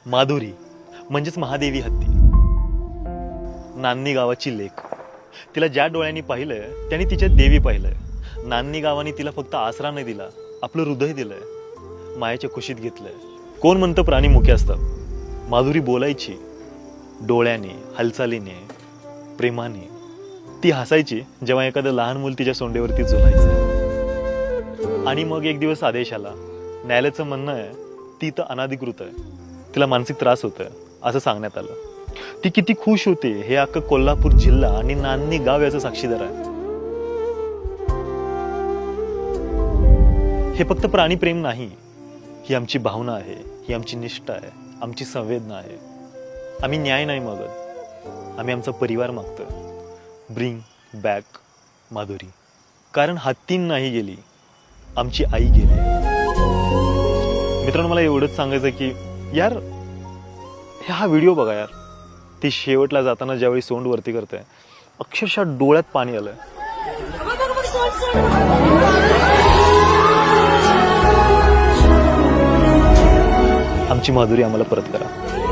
माधुरी म्हणजेच महादेवी हत्ती, नान्नी गावाची लेक. तिला ज्या डोळ्यांनी पाहिलंय त्यांनी तिच्या देवी पाहिलंय. नान्नी गावाने तिला फक्त आसरा नाही दिला, आपलं हृदय दिलंय, मायाच्या कुशीत घेतलंय. कोण म्हणतं प्राणी मुके असतात? माधुरी बोलायची डोळ्याने, हालचालीने, प्रेमाने. ती हसायची जेव्हा एखादं लहान मूल तिच्या सोंडेवरती झुलायचं. आणि मग एक दिवस आदेश आला. न्यायालयाचं म्हणणं आहे ती तर अनाधिकृत आहे, तिला मानसिक त्रास होतोय असं सांगण्यात आलं. ती किती खुश होते हे अख्खं कोल्हापूर जिल्हा आणि नान्नी गाव याचं साक्षीदार आहे. हे फक्त प्राणी प्रेम नाही, ही आमची भावना आहे, ही आमची निष्ठा आहे, आमची संवेदना आहे. आम्ही न्याय नाही मागत, आम्ही आमचा परिवार मागतोय. Bring back Madhuri. कारण हत्तीन नाही गेली, आमची आई गेली. मित्रांनो, मला एवढंच सांगायचं की यार हा व्हिडिओ बघा यार. ती शेवटला जाताना ज्यावेळी सोंड वरती करते, अक्षरशः डोळ्यात पाणी आलं. आमची माधुरी आम्हाला परत करा.